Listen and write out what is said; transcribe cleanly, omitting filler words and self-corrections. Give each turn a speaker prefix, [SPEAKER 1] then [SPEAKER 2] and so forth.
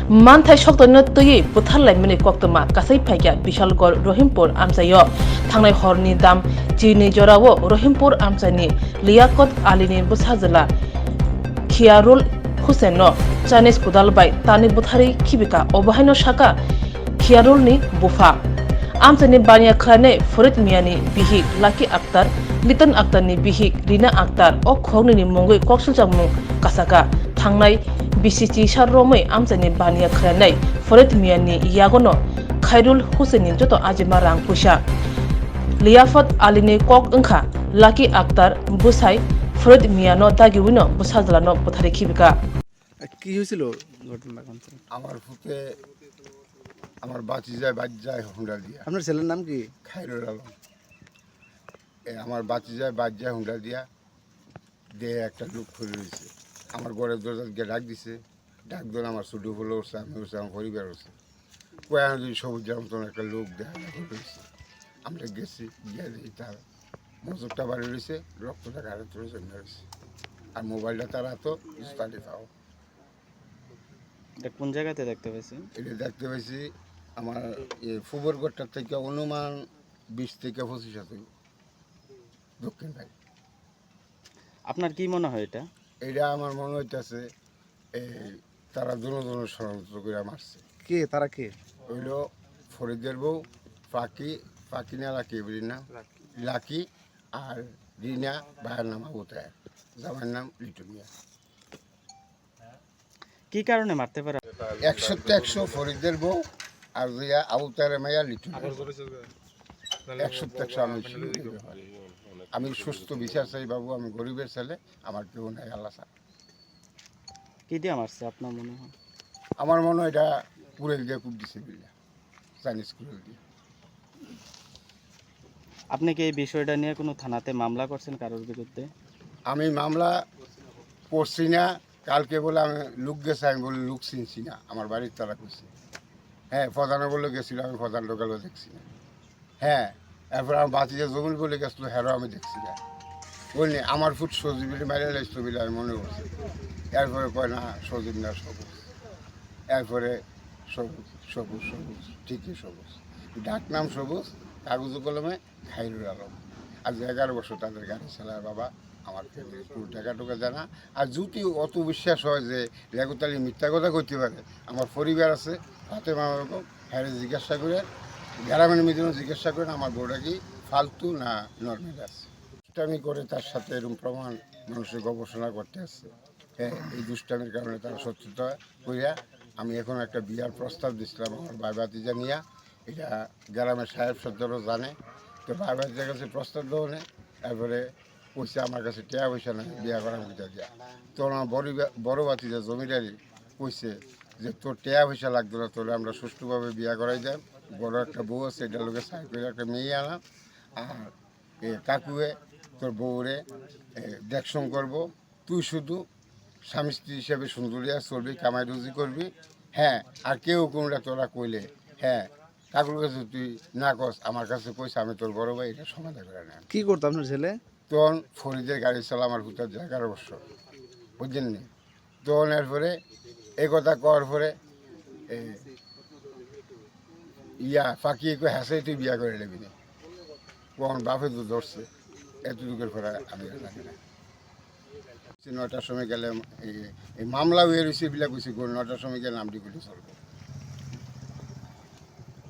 [SPEAKER 1] Manthai Shoktono Toyi, Butalai Mini Koktoma, Kasai Paya, Bishalgor, Rohimpur, Amsayo, Tangai Horni Dam, Jini Jorawo, Rohimpur Amsani, Liakot Alini Bushazala, Kiarul Huseno, Chinese Kudalbai, Tani Buthari, Kibika, Obahino Shaka, Kiarulni Bufa. Amsani Banya Klane, Furit Miani, Bihik, Lucky Akhtar, Litan Akhtarni Bihik, Rina Akhtar, O Kogni Mongoi, Koksujamu, Kasaka, Tangnai, BCC Sharromai, Amsani Banya Klane, Furit Miani, Yagono, Khairul Hussein, Joto Ajimarang Pusha, Liafat Aline Kok Unka, Lucky Akhtar, Busai, Furit Miano, Dagiwino, Bushazlano, Buthari Kibika.
[SPEAKER 2] কি হয়েছিল ঘটনা কোনটা?
[SPEAKER 3] আমার বাঁচি যায় বাদ যায় Honda দিয়া।
[SPEAKER 2] আপনার ছেলের নাম কি?
[SPEAKER 3] খাইরুল আলম। আমার বাঁচি যায় বাদ যায় হুন্ডা দিয়া দিয়ে একটা লোক খুলে রয়েছে। আমার ঘরের দরজা গিয়ে ডাক দিছে, ডাক ধরে আমার ছোটো হলো উঠছে, আমি উঠছে, আমার পরিবার উঠছে। কয়েক যদি সবুজ মতন একটা লোক দেখা রয়েছে। আমরা গেছি গিয়ে দেখি তার মজুরটা বাড়ি রয়েছে, রক্তটা ঘাড়ে তুলে জমে রয়েছে। আর মোবাইলটা তার হাতও স্টাডি পাও।
[SPEAKER 2] এটা কোন জায়গাতে দেখতে পেয়েছেন?
[SPEAKER 3] এটা দেখতে পেয়েছি আমার ফুবরগড়টার থেকে অনুমান 20 থেকে 25 হাত দক্ষিণ ভাই।
[SPEAKER 2] আপনার কি মনে হয় এটা?
[SPEAKER 3] এটা আমার মনে হইতেছে এই তারা দুজন ষড়যন্ত্র করে মারছে।
[SPEAKER 2] কে তারা কে?
[SPEAKER 3] হইল ফরিদের বউ ফাঁকি না লাকি বলি না লাকি আর রিনা, ভাইয়ের নাম আবু তাহের, জামাইয়ের নাম লিটু মিয়া।
[SPEAKER 2] কি কারণে মারতে পারে?
[SPEAKER 3] 100 ফরিদের বউ আর রিয়া আবু তাহের মাইয়া লিটু মিয়া। 100 আমি সুস্থ বিচার চাই বাবু, আমি গরিবের ছেলে, আমার কেউ নাই আল্লাহ ছাড়া।
[SPEAKER 2] কি দিয়ে মারছে আপনার মনে হয়?
[SPEAKER 3] আমার মনে হয় এটা কুড়েল দিয়ে কুপ দিছে বিল্লা, চাইনিজ কুড়েল দিয়ে।
[SPEAKER 2] আপনি কি এই বিষয়টা নিয়ে কোনো থানাতে মামলা করছেন কারোর বিরুদ্ধে?
[SPEAKER 3] আমি মামলা করছি না। কালকে বলে আমি লোক গেছে, আমি বলে লোক চিনছি না, আমার বাড়ির তারা করছি। হ্যাঁ, প্রধানে বলে গেছিল, আমি প্রধান লোকালও দেখছি না। হ্যাঁ, এরপর আমার বাতিজা জমিল বলে গেছিলো, হ্যারও আমি দেখছি না। বললি আমার ফুট সজীবির মাইলে লাগতো বলে আমি মনে করছি। এরপরে কয় না সজীব না সবুজ। এরপরে সবুজ সবুজ সবুজ ঠিকই সবুজ, ডাক নাম সবুজ, কাগজ কলমে খাইরুল আলম। আজ 11 বছর তাদের গাড়ি চালায় বাবা, আমার ফ্যামিলি পুরো টাকা টোকা জানা। আর যদি অত বিশ্বাস হয় যে লেগুতালি মিথ্যা কথা করতে পারে, আমার পরিবার আছে হাতে মামারকম, হ্যাঁ জিজ্ঞাসা করে গ্রামের মিডিয়ামে জিজ্ঞাসা করেন আমার বউটা কি ফালতু না নর্মাল আছে। দুষ্টামি করে তার সাথে এরকম প্রমাণ মানুষের গবেষণা করতে আসছে। হ্যাঁ, এই দুষ্টামির কারণে তারা সত্যতা করিয়া আমি এখন একটা বিয়ার প্রস্তাব দিচ্ছিলাম আমার ভাই ভাতিজা নিয়ে। এটা গ্রামের সাহেব সদ্যরও জানে। তো ভাই ভাতিজার কাছে প্রস্তাব দেওয়া নেই, এরপরে কইছে আমার কাছে টাকা পয়সা নেই বিয়া করার ভিতর দিয়া। তো আমার বড় ভাতিজা জমিদারি কইছে যে তোর টাকা পয়সা লাগতো না, তোরে আমরা সুষ্ঠুভাবে বিয়া করাই দেন। বড় একটা বউ আছে, এটার লোকের সাই করে একটা মেয়ে আনা, আর কাকুয়ে তোর বউরে দেখশন করবো, তুই শুধু স্বামী স্ত্রী হিসেবে সুন্দরিয়া চলবি, কামাই রুজি করবি। হ্যাঁ, আর কেউ কোনটা তোরা কইলে হ্যাঁ কাকুর কাছে তুই না কস, আমার কাছে কইস, আমি তোর বড় ভাই, এটা সমাধান করে নেন।
[SPEAKER 2] কি করতো আপনার ছেলে?
[SPEAKER 3] তখন ফরিদের গাড়ি চালা আমার হুতার 11 বছর, বুঝলেন নি? তখন এরপরে এই কথা কওয়ার পরে ফাঁকি হাসে তুই বিয়া করে নেবি না, কখন বাপে তো ধরছে, এতটুকুর পরে আমি জানি না। 9টার সময় গেলে এই মামলা হয়ে রয়েছে এগুলা কইছি, 9টার সময় গেলে নামটি গুলি চলবে।